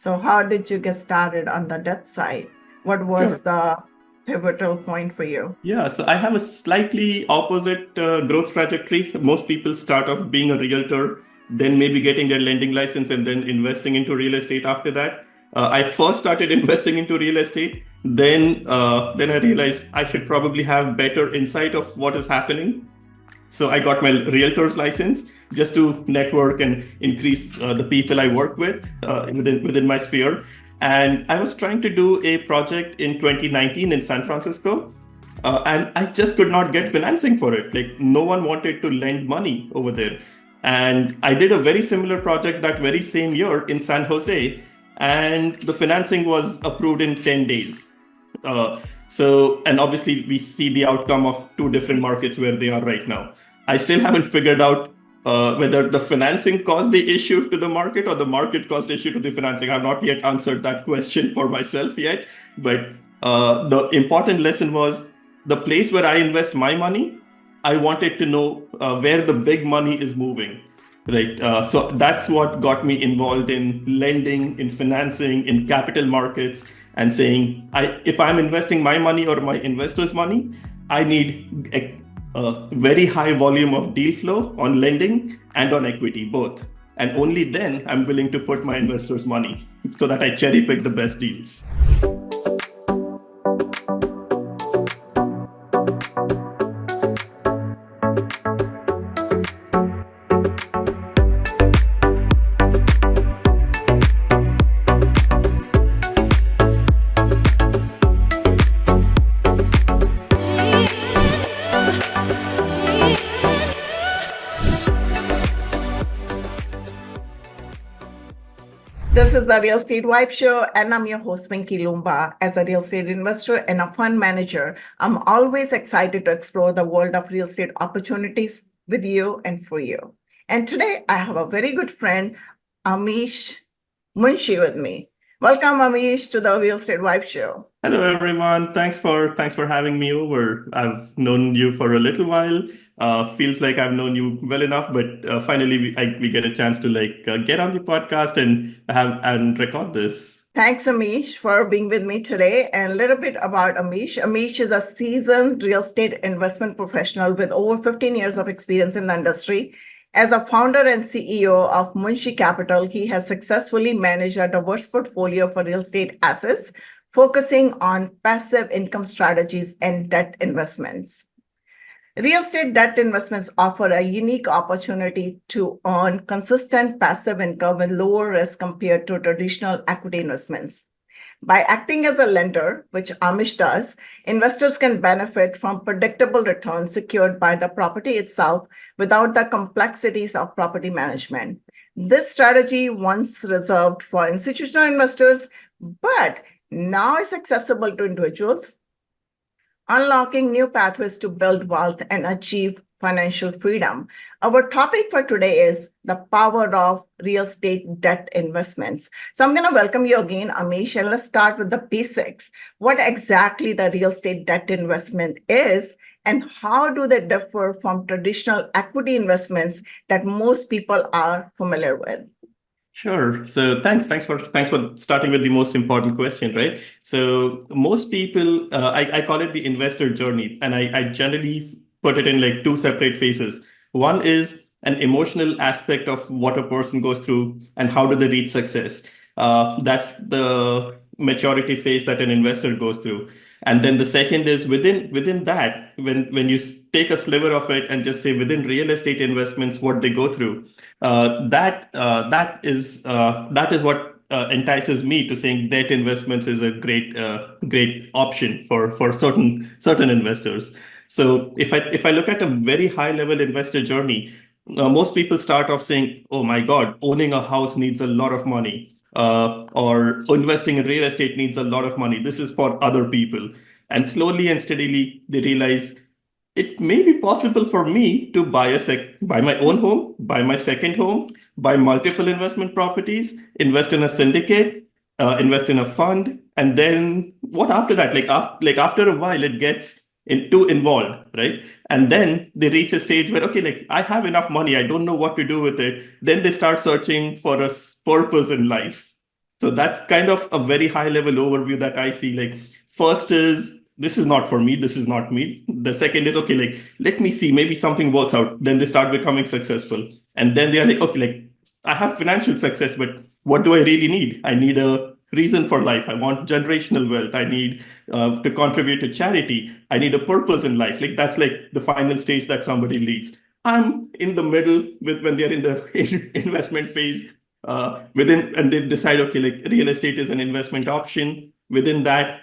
So, how did you get started on the debt side? What was Sure. the pivotal point for you? Yeah, so I have a slightly opposite growth trajectory. Most people start off being a realtor, then maybe getting their lending license and then investing into real estate after that. I first started investing into real estate, then I realized I should probably have better insight of what is happening. So I got my realtor's license just to network and increase the people I work with within my sphere. And I was trying to do a project in 2019 in San Francisco, and I just could not get financing for it. Like no one wanted to lend money over there. And I did a very similar project that very same year in San Jose, and the financing was approved in 10 days. And obviously, we see the outcome of two different markets where they are right now. I still haven't figured out whether the financing caused the issue to the market or the market caused the issue to the financing. I've not yet answered that question for myself yet. But the important lesson was the place where I invest my money, I wanted to know where the big money is moving. Right. So that's what got me involved in lending, in financing, in capital markets, and saying, if I'm investing my money or my investors' money, I need a very high volume of deal flow on lending and on equity, both. And only then I'm willing to put my investors' money so that I cherry pick the best deals. This is the Real Estate Vibe Show, and I'm your host, Vinki Loomba. As a real estate investor and a fund manager, I'm always excited to explore the world of real estate opportunities with you and for you. And today, I have a very good friend, Amish Munshi, with me. Welcome, Amish, to the Real Estate Vibe Show. Hello, everyone. Thanks for having me over. I've known you for a little while. Feels like I've known you well enough, but finally we get a chance to get on the podcast and have and record this. Thanks, Amish, for being with me today. And a little bit about Amish. Amish is a seasoned real estate investment professional with over 15 years of experience in the industry. As a founder and CEO of Munshi Capital, he has successfully managed a diverse portfolio for real estate assets, focusing on passive income strategies and debt investments. Real estate debt investments offer a unique opportunity to earn consistent passive income with lower risk compared to traditional equity investments. By acting as a lender, which Amish does, investors can benefit from predictable returns secured by the property itself without the complexities of property management. This strategy, once reserved for institutional investors, but now is accessible to individuals, unlocking new pathways to build wealth and achieve financial freedom. Our topic for today is the power of real estate debt investments. So I'm going to welcome you again, Amish, and let's start with the basics. What exactly the real estate debt investment is, and how do they differ from traditional equity investments that most people are familiar with? Sure. So thanks for starting with the most important question, right? So most people, I call it the investor journey, and I generally put it in like two separate phases. One is an emotional aspect of what a person goes through and how do they reach success. That's the maturity phase that an investor goes through. And then the second is within that, when you take a sliver of it and just say within real estate investments, what they go through, that is what entices me to saying debt investments is a great option for certain investors. So if I look at a very high level investor journey, most people start off saying, "Oh my God, owning a house needs a lot of money." Or investing in real estate needs a lot of money. This is for other people. And slowly and steadily, they realize it may be possible for me to buy my own home, buy my second home, buy multiple investment properties, invest in a syndicate, invest in a fund, and then what after that? After a while, it gets too involved, right? And then they reach a stage where, okay, like I have enough money, I don't know what to do with it. Then they start searching for a purpose in life. So that's kind of a very high level overview that I see. Like, first is this is not for me, this is not me. The second is okay, like let me see, maybe something works out. Then they start becoming successful. And then they are like, okay, like I have financial success, but what do I really need? I need a reason for life. I want generational wealth. I need to contribute to charity. I need a purpose in life. Like that's like the final stage that somebody leads. I'm in the middle with when they're in the investment phase within, and they decide, okay, like real estate is an investment option. Within that,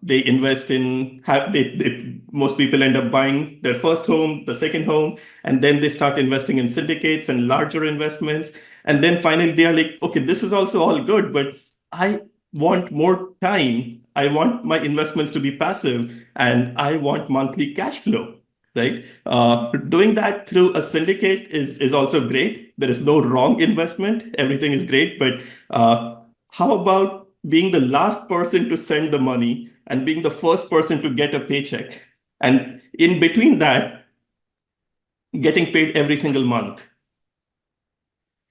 they invest in, most people end up buying their first home, the second home, and then they start investing in syndicates and larger investments. And then finally, they are like, okay, this is also all good, but I want more time. I want my investments to be passive, and I want monthly cash flow, right? Doing that through a syndicate is also great. There is no wrong investment. Everything is great. But how about being the last person to send the money and being the first person to get a paycheck? And in between that, getting paid every single month.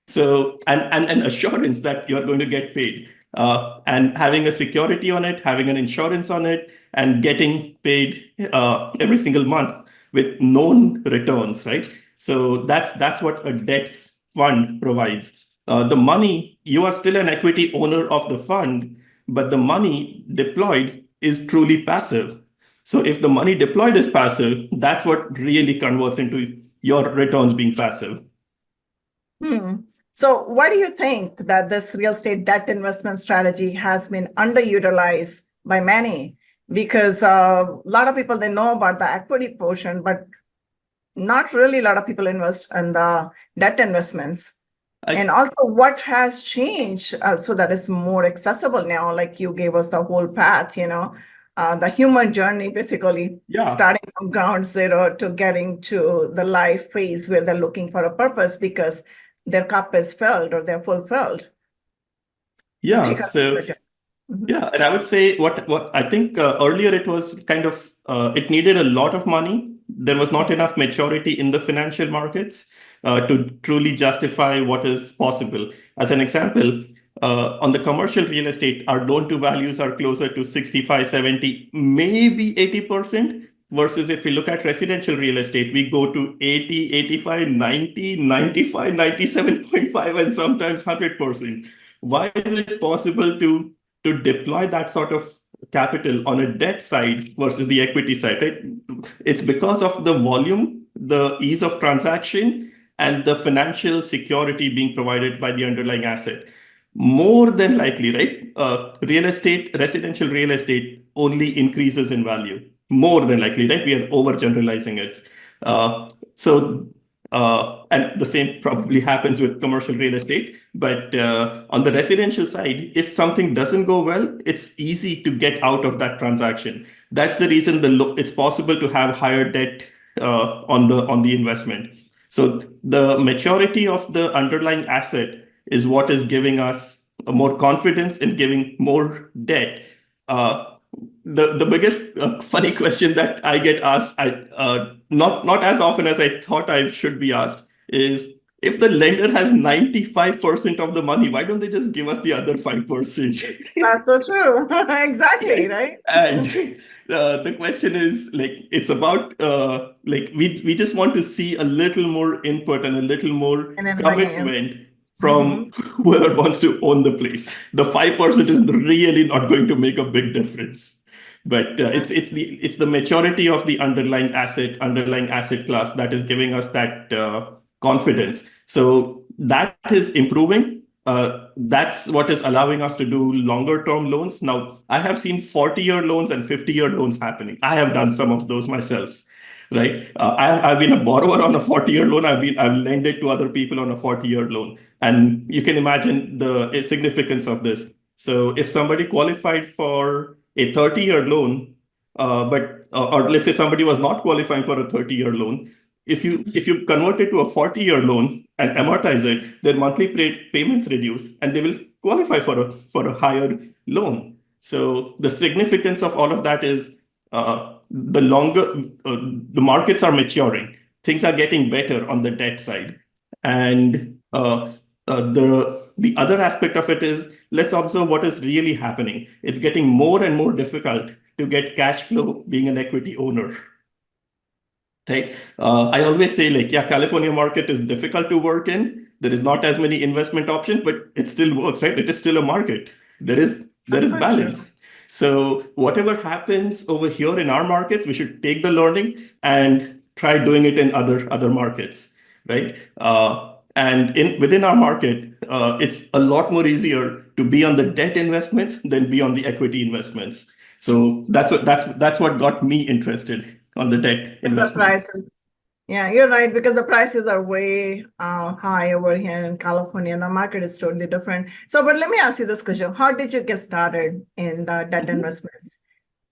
So, and an assurance that you're going to get paid, and having a security on it, having an insurance on it, and getting paid every single month with known returns, right? So that's what a debt fund provides. The money, you are still an equity owner of the fund, but the money deployed is truly passive. So if the money deployed is passive, that's what really converts into your returns being passive. Hmm. So why do you think that this real estate debt investment strategy has been underutilized by many? Because a lot of people, they know about the equity portion, but not really a lot of people invest in the debt investments. And also, what has changed so that it's more accessible now? Like you gave us the whole path, the human journey, basically, starting from ground zero to getting to the life phase where they're looking for a purpose because their cup is filled or they're fulfilled. Yeah. So yeah, and I would say what I think earlier it was kind of it needed a lot of money. There was not enough maturity in the financial markets to truly justify what is possible. As an example, on the commercial real estate, our loan to values are closer to 65, 70, maybe 80%. Versus if we look at residential real estate, we go to 80, 85, 90, 95, 97.5, and sometimes 100%. Why is it possible to deploy that sort of capital on a debt side versus the equity side, right? It's because of the volume, the ease of transaction, and the financial security being provided by the underlying asset. More than likely, right? Real estate, residential real estate only increases in value. More than likely, right? We are overgeneralizing it. So and the same probably happens with commercial real estate. But on the residential side, if something doesn't go well, it's easy to get out of that transaction. That's the reason it's possible to have higher debt on the investment. So the maturity of the underlying asset is what is giving us more confidence in giving more debt. The biggest funny question that I get asked, not as often as I thought I should be asked, is if the lender has 95% of the money, why don't they just give us the other 5%? That's so true. Exactly, right? And the question is like it's about like we just want to see a little more input and a little more And then commitment from whoever wants to own the place. The 5% is really not going to make a big difference. But it's the maturity of the underlying asset class that is giving us that confidence. So that is improving. That's what is allowing us to do longer term loans. Now, I have seen 40-year loans and 50-year loans happening. I have done some of those myself, right? I've been a borrower on a 40-year loan. I've lent it to other people on a 40-year loan, and you can imagine the significance of this. So, if somebody qualified for a 30-year loan, but or let's say somebody was not qualifying for a 30-year loan, if you convert it to a 40-year loan and amortize it, their monthly payments reduce and they will qualify for a higher loan. So the significance of all of that is the longer the markets are maturing, things are getting better on the debt side. And the other aspect of it is, let's observe what is really happening. It's getting more and more difficult to get cash flow being an equity owner. Right. I always say, like, yeah, California market is difficult to work in. There is not as many investment options, but it still works, right? It is still a market. There is For sure. balance. So whatever happens over here in our markets, we should take the learning and try doing it in other markets, right? And in within our market, it's a lot more easier to be on the debt investments than be on the equity investments. So that's what got me interested on the debt The investments. prices. Yeah, you're right, because the prices are way high over here in California, and the market is totally different. So, but let me ask you this question. How did you get started in the debt Mhm. investments?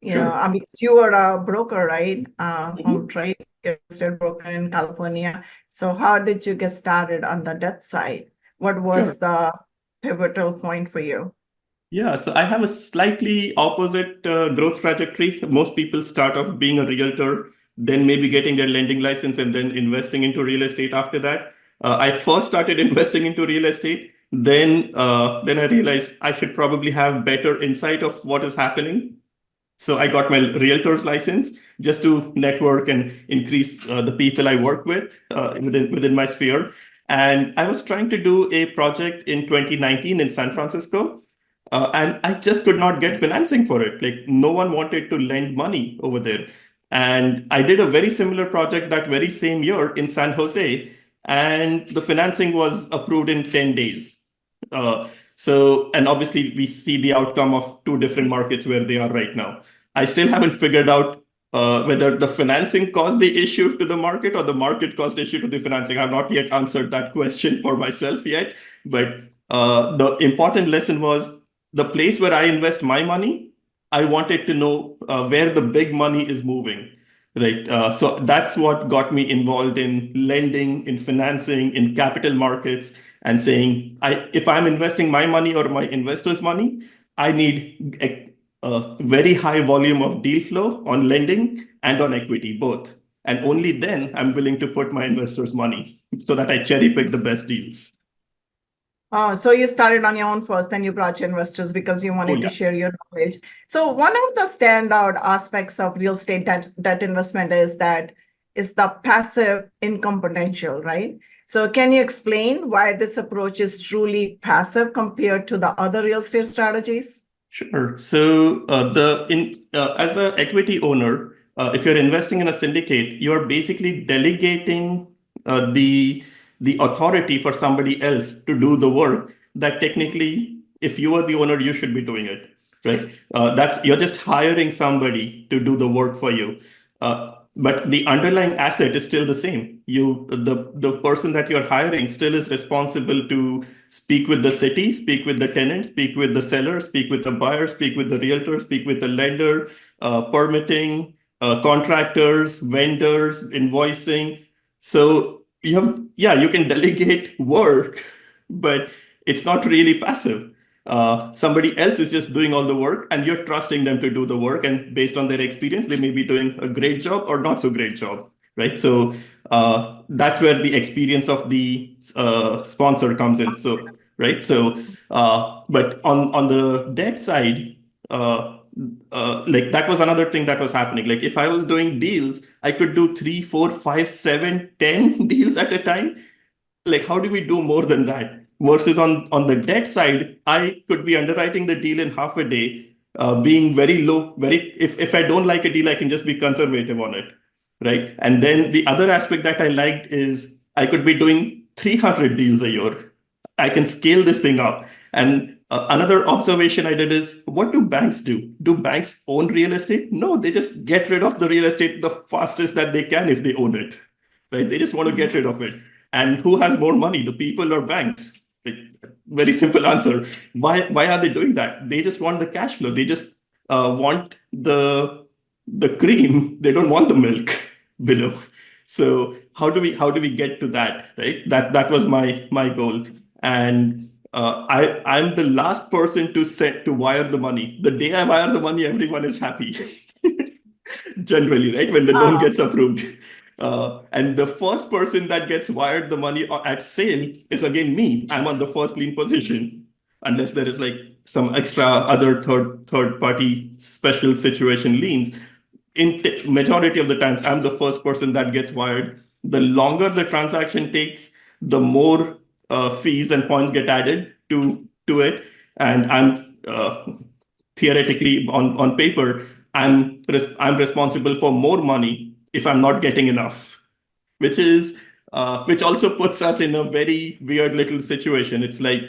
Sure. I mean, you were a broker, right? Home Mhm. trade, you're a estate broker in California. So how did you get started on the debt side? What Sure. was the pivotal point for you? Yeah, so I have a slightly opposite growth trajectory. Most people start off being a realtor, then maybe getting their lending license and then investing into real estate after that. I first started investing into real estate. Then I realized I should probably have better insight of what is happening. So I got my realtor's license just to network and increase the people I work with within my sphere. And I was trying to do a project in 2019 in San Francisco, and I just could not get financing for it. Like, no one wanted to lend money over there. And I did a very similar project that very same year in San Jose, and the financing was approved in 10 days. And obviously, we see the outcome of two different markets where they are right now. I still haven't figured out whether the financing caused the issue to the market or the market caused the issue to the financing. I've not yet answered that question for myself yet. But the important lesson was, the place where I invest my money, I wanted to know where the big money is moving. Right. So that's what got me involved in lending, in financing, in capital markets, and saying, if I'm investing my money or my investors' money, I need a very high volume of deal flow on lending and on equity, both. And only then I'm willing to put my investors' money so that I cherry pick the best deals. So you started on your own first, then you brought your investors because you Oh, wanted to yeah. share your knowledge. So one of the standout aspects of real estate debt investment is that is the passive income potential, right? So can you explain why this approach is truly passive compared to the other real estate strategies? Sure. So as an equity owner, if you're investing in a syndicate, you're basically delegating the authority for somebody else to do the work that technically, if you are the owner, you should be doing it, right? That's You're just hiring somebody to do the work for you. But the underlying asset is still the same. The person that you're hiring still is responsible to speak with the city, speak with the tenant, speak with the seller, speak with the buyer, speak with the realtor, speak with the lender, permitting, contractors, vendors, invoicing. So you can delegate work, but it's not really passive. Somebody else is just doing all the work, and you're trusting them to do the work. And based on their experience, they may be doing a great job or not so great job, right? So that's where the experience of the sponsor comes in. So right. But on the debt side, like, that was another thing that was happening. Like, if I was doing deals, I could do 3, 4, 5, 7, 10 deals at a time. Like, how do we do more than that? Versus on the debt side, I could be underwriting the deal in half a day, being very low. Very If I don't like a deal, I can just be conservative on it, right? And then the other aspect that I liked is I could be doing 300 deals a year. I can scale this thing up. And another observation I did is, what do banks do? Do banks own real estate? No, they just get rid of the real estate the fastest that they can if they own it, right? They just want to get rid of it. And who has more money, the people or banks? Like, very simple answer. Why are they doing that? They just want the cash flow. They just want the cream. They don't want the milk below. So how do we get to that, right? That was my goal. And I'm the last person to wire the money. The day I wire the money, everyone is happy. Generally, right? When the loan Uh, gets approved. And the first person that gets wired the money at sale is again me. I'm on the first lien position, unless there is like some extra other third party special situation liens. In majority of the times, I'm the first person that gets wired. The longer the transaction takes, the more fees and points get added to it, and I'm theoretically on paper, I'm responsible for more money if I'm not getting enough, which also puts us in a very weird little situation. It's like,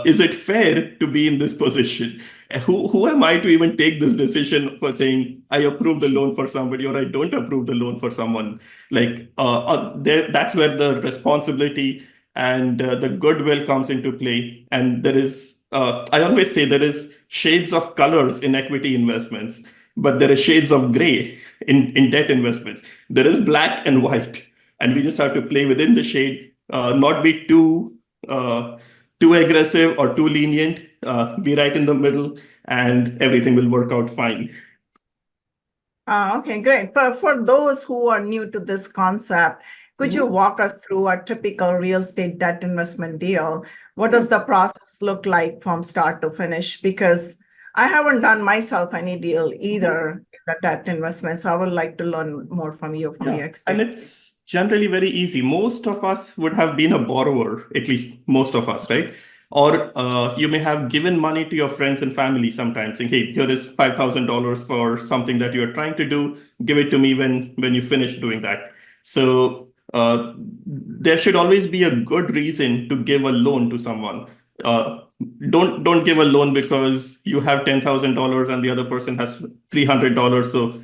is it fair to be in this position? Who am I to even take this decision for saying I approve the loan for somebody or I don't approve the loan for someone? Like that's where the responsibility and the goodwill comes into play. And there is, I always say, there is shades of colors in equity investments, but there is shades of gray in debt investments. There is black and white, and we just have to play within the shade, not be too aggressive or too lenient, be right in the middle, and everything will work out fine. Okay, great. But for those who are new to this concept, could you walk us through a typical real estate debt investment deal? What does the process look like from start to finish? Because I haven't done myself any deal either in the debt investment. So I would like to learn more from you, from your And experience. it's generally very easy. Most of us would have been a borrower, at least most of us, right? Or you may have given money to your friends and family sometimes, saying, "Hey, here is $5,000 for something that you're trying to do. Give it to me when you finish doing that." So there should always be a good reason to give a loan to someone. Uh, don't give a loan because you have $10,000 and the other person has $300. So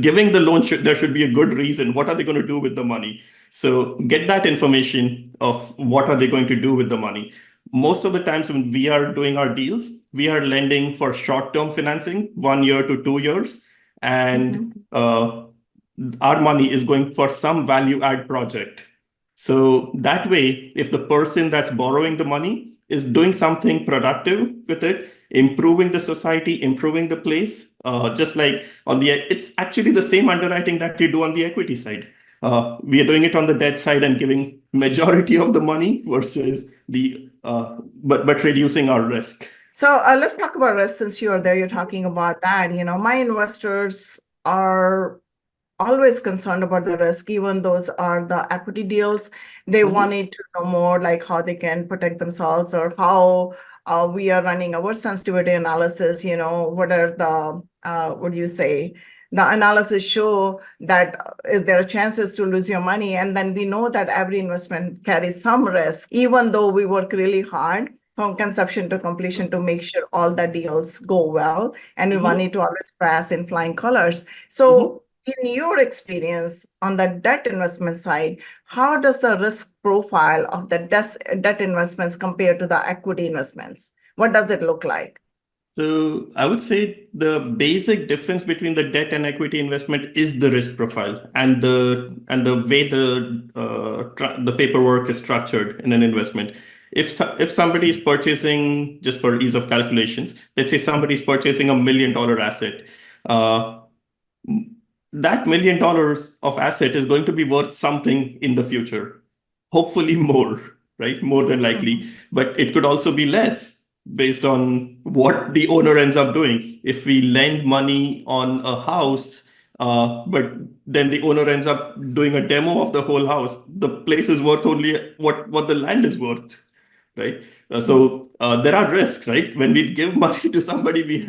giving the loan, there should be a good reason. What are they going to do with the money? So get that information of what are they going to do with the money. Most of the times when we are doing our deals, we are lending for short-term financing, 1 year to 2 years, and our money is going for some value add project. So that way, if the person that's borrowing the money is doing something productive with it, improving the society, improving the place, just like it's actually the same underwriting that you do on the equity side. We are doing it on the debt side and giving majority of the money versus but reducing our risk. So let's talk about risk. Since you are there, you're talking about that. My investors are always concerned about the risk, even those are the equity deals. They wanted to know more like how they can protect themselves or how we are running our sensitivity analysis. What are the, what do you say? The analysis show that is there chances to lose your money. And then we know that every investment carries some risk, even though we work really hard from conception to completion to make sure all the deals go well. And we want it to always pass in flying colors. So in your experience on the debt investment side, how does the risk profile of the debt investments compare to the equity investments? What does it look like? So I would say the basic difference between the debt and equity investment is the risk profile and the way the paperwork is structured in an investment. If somebody is purchasing, just for ease of calculations, let's say somebody is purchasing $1 million asset, that $1 million of asset is going to be worth something in the future, hopefully more, right? More than likely, but it could also be less based on what the owner ends up doing. If we lend money on a house, but then the owner ends up doing a demo of the whole house, the place is worth only what the land is worth, right? So there are risks, right? When we give money to somebody,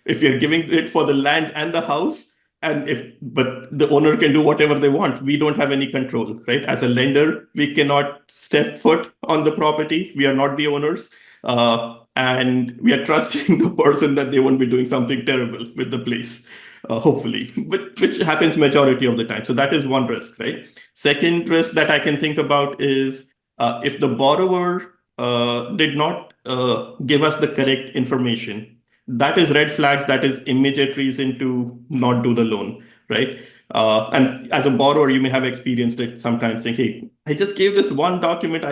if you're giving it for the land and the house, but the owner can do whatever they want, we don't have any control, right? As a lender, we cannot step foot on the property. We are not the owners. And we are trusting the person that they won't be doing something terrible with the place, hopefully, but which happens majority of the time. So that is one risk, right? Second risk that I can think about is if the borrower did not give us the correct information. That is red flags. That is immediate reason to not do the loan, right? And as a borrower, you may have experienced it sometimes, saying, "Hey, I just gave this one document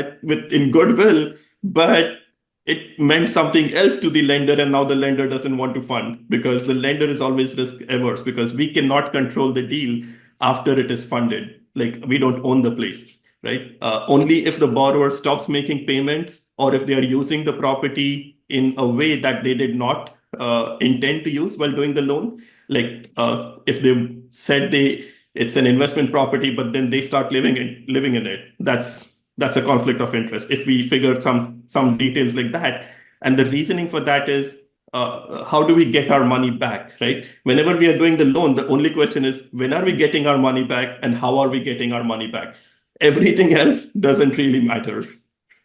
in goodwill, but it meant something else to the lender, and now the lender doesn't want to fund," because the lender is always risk averse because we cannot control the deal. after it is funded. Like we don't own the place, right? Only if the borrower stops making payments or if they are using the property in a way that they did not intend to use while doing the loan. Like if they said it's an investment property, but then they start living in it. That's a conflict of interest. If we figured some details like that, and the reasoning for that is how do we get our money back, right? Whenever we are doing the loan, the only question is when are we getting our money back and how are we getting our money back? Everything else doesn't really matter,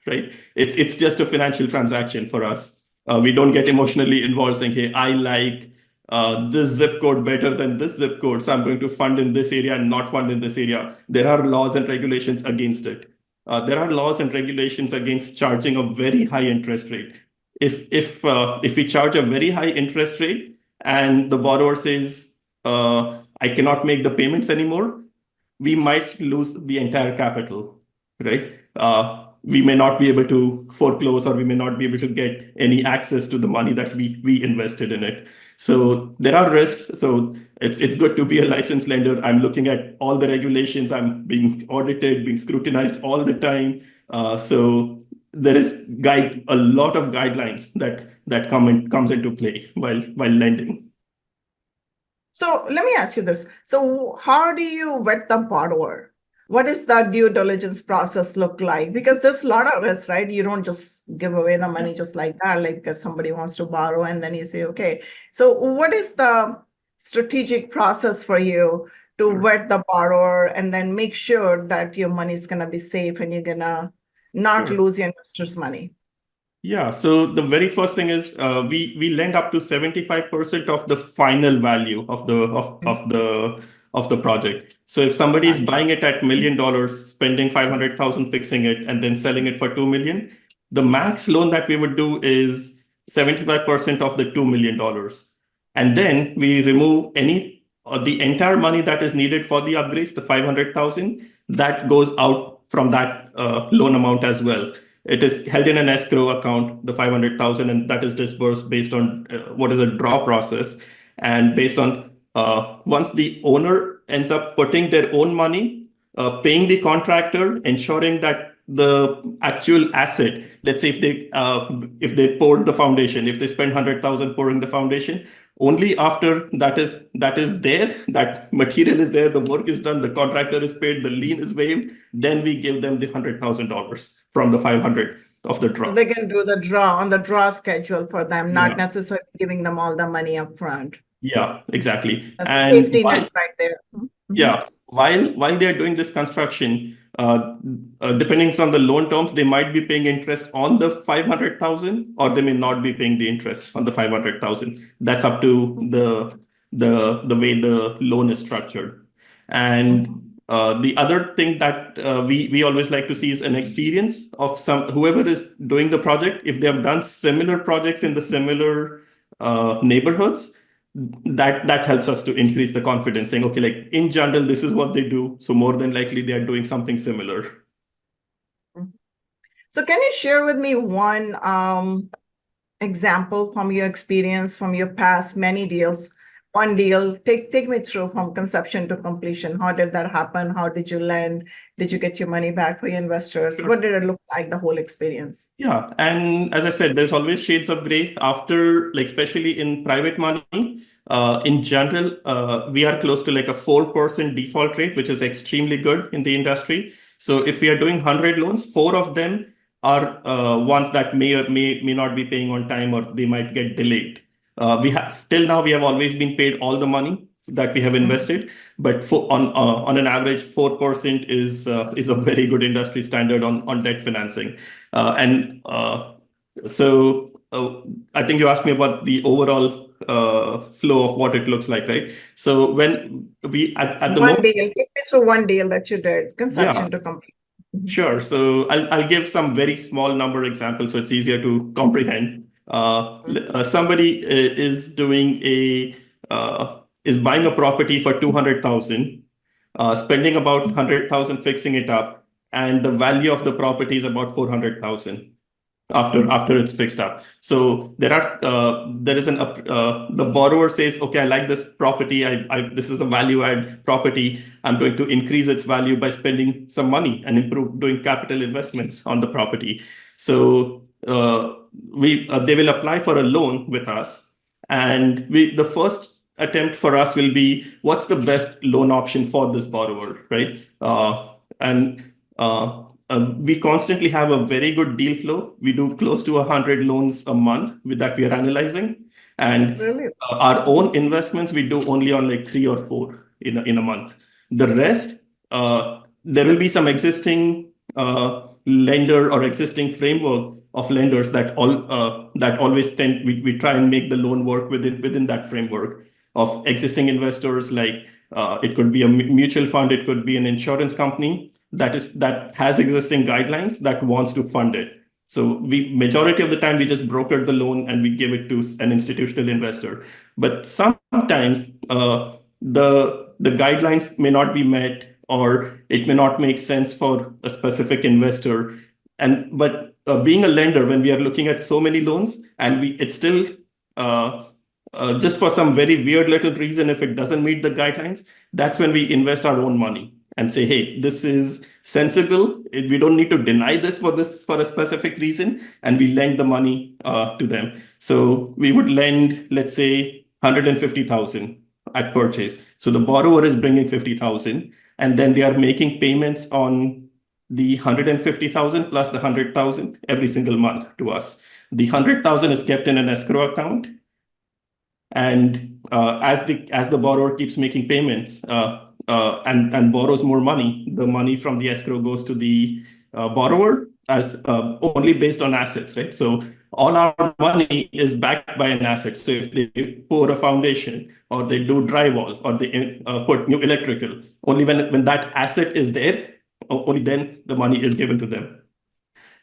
right? It's just a financial transaction for us. We don't get emotionally involved saying, hey, I like this zip code better than this zip code, so I'm going to fund in this area and not fund in this area. There are laws and regulations against it. There are laws and regulations against charging a very high interest rate. If we charge a very high interest rate and the borrower says, I cannot make the payments anymore, we might lose the entire capital, right? We may not be able to foreclose, or we may not be able to get any access to the money that we invested in it. So there are risks. So it's good to be a licensed lender. I'm looking at all the regulations. I'm being audited, being scrutinized all the time. So there is a lot of guidelines that comes into play while lending. So let me ask you this. So how do you vet the borrower? What is the due diligence process look like? Because there's a lot of risk, right? You don't just give away the money just like that, like because somebody wants to borrow and then you say, okay. So what is the strategic process for you to vet the borrower and then make sure that your money is going to be safe and you're going to not lose your investors' money? Yeah, so the very first thing is we lend up to 75% of the final value of the project. So if somebody is buying it at $1 million, spending 500,000 fixing it, and then selling it for 2 million, the max loan that we would do is 75% of the $2 million. And then we remove the entire money that is needed for the upgrades, the 500,000, that goes out from that loan amount as well. It is held in an escrow account, the 500,000, and that is disbursed based on what is a draw process. And based on once the owner ends up putting their own money, paying the contractor, ensuring that the actual asset, let's say if they poured the foundation, if they spend 100,000 pouring the foundation, only after that is there, that material is there, the work is done, the contractor is paid, the lien is waived, then we give them the $100,000 from the 500 of the draw. So they can do the draw on the draw schedule for them, not necessarily giving them all the money up front. Yeah, exactly. That's And safety net right there. Yeah, while they're doing this construction, depending on the loan terms, they might be paying interest on the 500,000, or they may not be paying the interest on the 500,000. That's up to the way the loan is structured. And the other thing that we always like to see is an experience of whoever is doing the project. If they have done similar projects in the similar neighborhoods, that helps us to increase the confidence, saying, okay, like in general, this is what they do. So more than likely they are doing something similar. So can you share with me one example from your experience, from your past many deals? One deal, take me through from conception to completion. How did that happen? How did you lend? Did you get your money back for your investors? Sure. What did it look like, the whole experience? Yeah, and as I said, there's always shades of gray after, like especially in private money. In general, we are close to like a 4% default rate, which is extremely good in the industry. So if we are doing 100 loans, 4 of them are ones that may or may not be paying on time, or they might get delayed. Till now we have always been paid all the money that we have invested, but on an average, 4% is a very good industry standard on debt financing. So I think you asked me about the overall flow of what it looks like, right? So when we at the moment, take me through one deal that you did, conception to complete. Sure. So I'll give some very small number examples so it's easier to comprehend. Somebody is doing is buying a property for 200,000, spending about 100,000 fixing it up, and the value of the property is about 400,000. after it's fixed up. So there is the borrower says, okay, I like this property. This is a value add property. I'm going to increase its value by spending some money and doing capital investments on the property. So they will apply for a loan with us, and the first attempt for us will be what's the best loan option for this borrower, right? And we constantly have a very good deal flow. We do close to 100 loans a month that we are analyzing. And Really? our own investments, we do only on like 3 or 4 in a month. The rest, there will be some existing lender or existing framework of lenders that always we try and make the loan work within that framework of existing investors. Like it could be a mutual fund, it could be an insurance company that has existing guidelines that wants to fund it. So majority of the time we just broker the loan and we give it to an institutional investor. But sometimes the guidelines may not be met, or it may not make sense for a specific investor. But being a lender, when we are looking at so many loans, and it's still just for some very weird little reason, if it doesn't meet the guidelines, that's when we invest our own money and say, hey, this is sensible. We don't need to deny this for a specific reason, and we lend the money to them. So we would lend, let's say, 150,000 at purchase. So the borrower is bringing 50,000, and then they are making payments on the 150,000 plus the 100,000 every single month to us. The 100,000 is kept in an escrow account, and as the borrower keeps making payments and borrows more money, the money from the escrow goes to the borrower as only based on assets, right? So all our money is backed by an asset. So if they pour a foundation, or they do drywall, or they put new electrical, only when that asset is there, only then the money is given to them.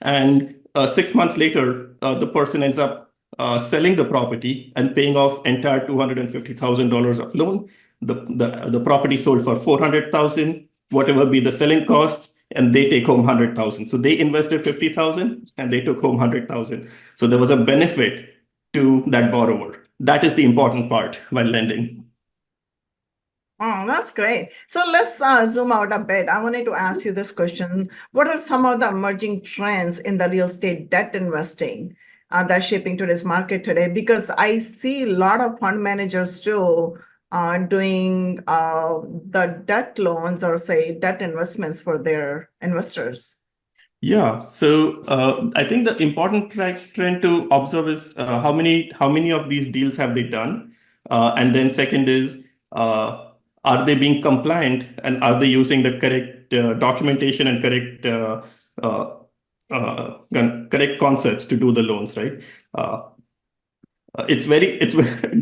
And 6 months later, the person ends up selling the property and paying off entire $250,000 of loan. The property sold for 400,000, whatever be the selling costs, and they take home 100,000. So they invested 50,000 and they took home 100,000. So there was a benefit to that borrower. That is the important part while lending. Oh, that's great. So let's zoom out a bit. I wanted to ask you this question. What are some of the emerging trends in the real estate debt investing that's shaping today's market today? Because I see a lot of fund managers too doing the debt loans, or say debt investments for their investors. Yeah, so I think the important trend to observe is how many of these deals have they done, and then second is are they being compliant, and are they using the correct documentation and correct concepts to do the loans, right? It's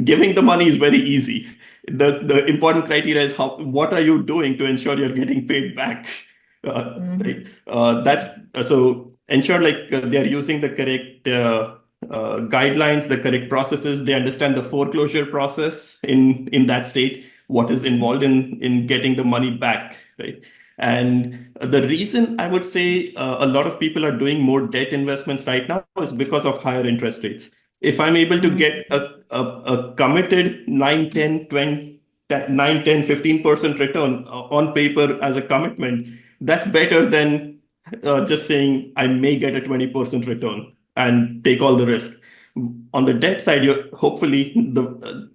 giving the money is very easy. The important criteria is what are you doing to ensure you're getting paid back. Right? That's so ensure they're using the correct guidelines, the correct processes. They understand the foreclosure process in that state, what is involved in getting the money back, right? And the reason I would say a lot of people are doing more debt investments right now is because of higher interest rates. If I'm able to get a committed 9, 10, 20, 9, 10, 15% return on paper as a commitment, that's better than just saying I may get a 20% return and take all the risk. On the debt side, hopefully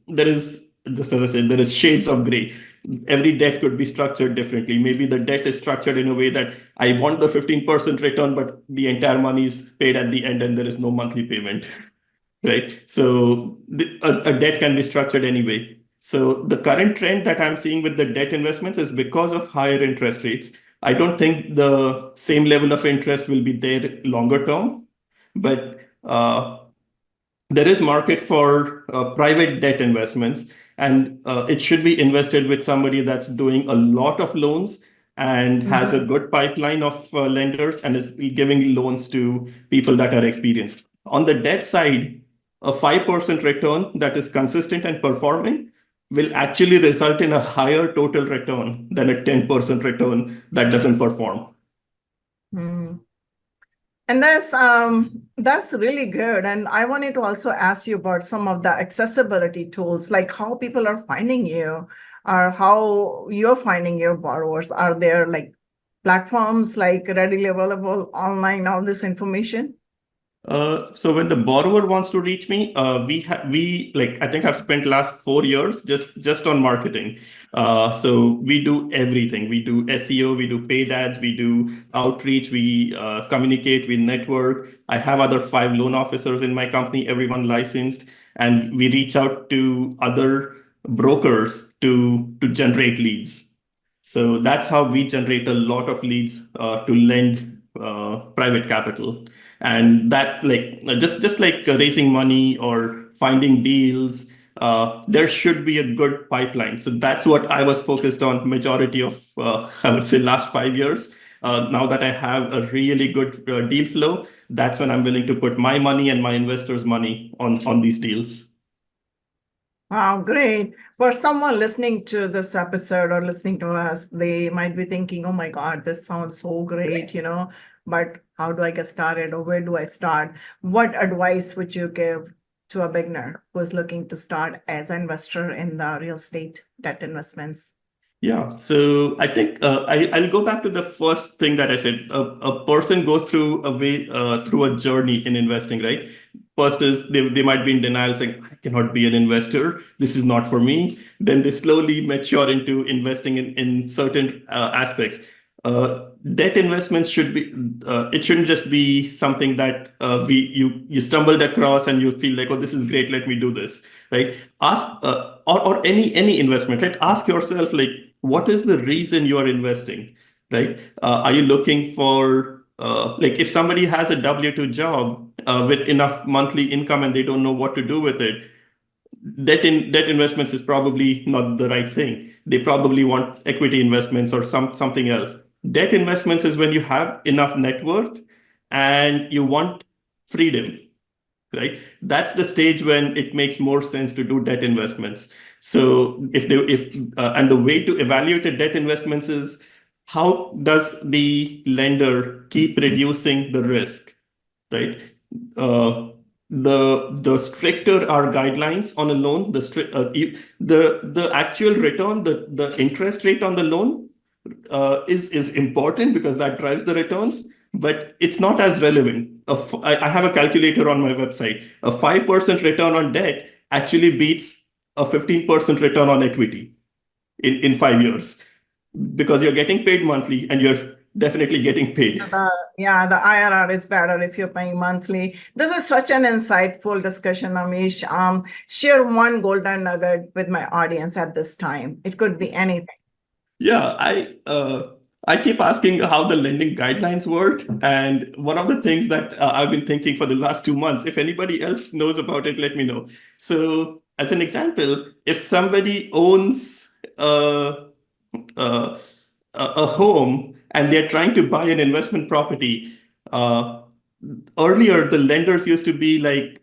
there is, just as I said, there is shades of gray. Every debt could be structured differently. Maybe the debt is structured in a way that I want the 15% return, but the entire money is paid at the end and there is no monthly payment. Right. So a debt can be structured anyway. So the current trend that I'm seeing with the debt investments is because of higher interest rates. I don't think the same level of interest will be there longer term, but there is market for private debt investments, and it should be invested with somebody that's doing a lot of loans and has a good pipeline of lenders and is giving loans to people that are experienced. On the debt side, a 5% return that is consistent and performing will actually result in a higher total return than a 10% return that doesn't perform. And that's really good. And I wanted to also ask you about some of the accessibility tools, like how people are finding you or how you're finding your borrowers. Are there like platforms like readily available online, all this information? So when the borrower wants to reach me, we like I think I've spent last 4 years just on marketing. So we do everything. We do SEO, we do paid ads, we do outreach, we communicate, we network. I have other 5 loan officers in my company, everyone licensed, and we reach out to other brokers to generate leads. So that's how we generate a lot of leads to lend private capital. And that like just like raising money or finding deals, there should be a good pipeline. So that's what I was focused on majority of I would say last 5 years. Now that I have a really good deal flow, that's when I'm willing to put my money and my investors' money on these deals. Wow, great. For someone listening to this episode or listening to us, they might be thinking, oh my God, this sounds so great, but how do I get started or where do I start? What advice would you give to a beginner who is looking to start as an investor in the real estate debt investments? Yeah, so I think I'll go back to the first thing that I said. A person goes through through a journey in investing, right? First is they might be in denial, saying, "I cannot be an investor. This is not for me." Then they slowly mature into investing in certain aspects. Debt investments should be it shouldn't just be something that you stumbled across and you feel like, oh, this is great, let me do this, right? Ask or any investment, right? Ask yourself like, what is the reason you are investing, right? Are you looking for like if somebody has a W-2 job with enough monthly income and they don't know what to do with it, debt investments is probably not the right thing. They probably want equity investments or something else. Debt investments is when you have enough net worth and you want freedom, right? That's the stage when it makes more sense to do debt investments. So if and the way to evaluate a debt investments is, how does the lender keep reducing the risk, right? Uh, the stricter our guidelines on a loan, the actual return, the interest rate on the loan is important because that drives the returns, but it's not as relevant. I have a calculator on my website. A 5% return on debt actually beats a 15% return on equity in 5 years because you're getting paid monthly and you're definitely getting paid. The IRR is better if you're paying monthly. This is such an insightful discussion, Amish. Share one golden nugget with my audience at this time. It could be anything. Yeah, I keep asking how the lending guidelines work, and one of the things that I've been thinking for the last 2 months, if anybody else knows about it, let me know. So, as an example, if somebody owns uh, a home and they're trying to buy an investment property, uh, earlier the lenders used to be like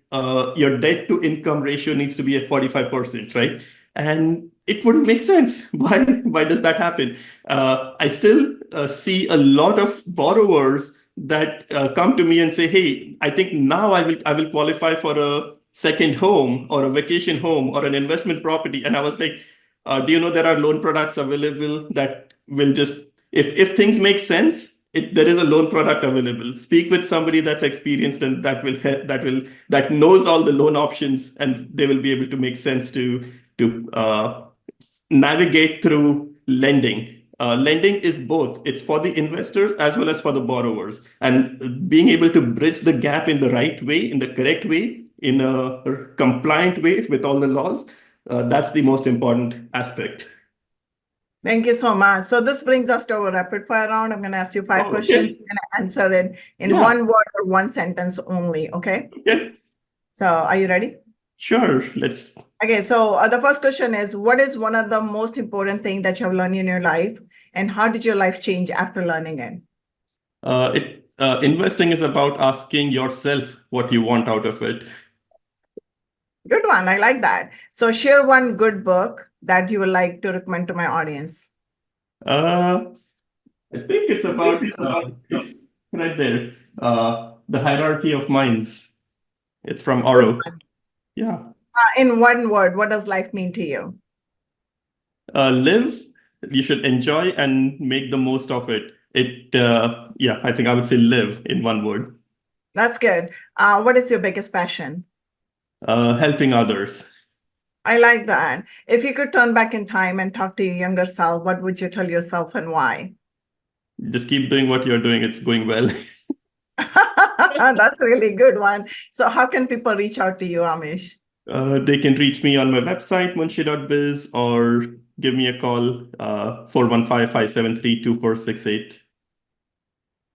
your debt to income ratio needs to be at 45%, right? And it wouldn't make sense. Why does that happen? I still see a lot of borrowers that come to me and say, hey, I think now I will qualify for a second home or a vacation home or an investment property. And I was like, do you know there are loan products available that will just, if things make sense, there is a loan product available. Speak with somebody that's experienced and that will help, that knows all the loan options, and they will be able to make sense to navigate through lending. Lending is both. It's for the investors as well as for the borrowers. And being able to bridge the gap in the right way, in the correct way, in a compliant way with all the laws, that's the most important aspect. Thank you so much. So this brings us to our rapid fire round. I'm going to ask you 5 questions. Okay. You're going to answer it in Yeah. one word or one sentence only. Okay. Okay. So are you ready? Sure. Let's. Okay. So the first question is, what is one of the most important thing that you have learned in your life, and how did your life change after learning it? Investing is about asking yourself what you want out of it. Good one. I like that. So share one good book that you would like to recommend to my audience. I think it's about it's right there. The Hierarchy of Minds. It's from Good Oro. one. Yeah. In one word, what does life mean to you? Live, you should enjoy and make the most of it. Yeah, I think I would say live in one word. That's good. What is your biggest passion? Helping others. I like that. If you could turn back in time and talk to your younger self, what would you tell yourself and why? Just keep doing what you're doing. It's going well. That's a really good one. So how can people reach out to you, Amish? They can reach me on my website, munshi.biz, or give me a call, 415-573-2468.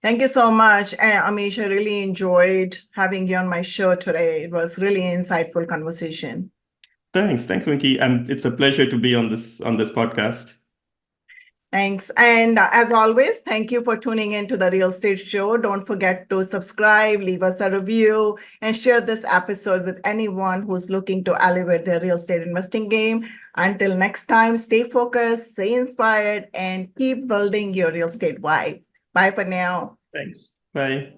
Thank you so much. Amish, I really enjoyed having you on my show today. It was really an insightful conversation. Thanks, Vinki, and it's a pleasure to be on this podcast. Thanks. And as always, thank you for tuning in to the Real Estate Show. Don't forget to subscribe, leave us a review, and share this episode with anyone who's looking to elevate their real estate investing game. Until next time, stay focused, stay inspired, and keep building your real estate vibe. Bye for now. Thanks. Bye.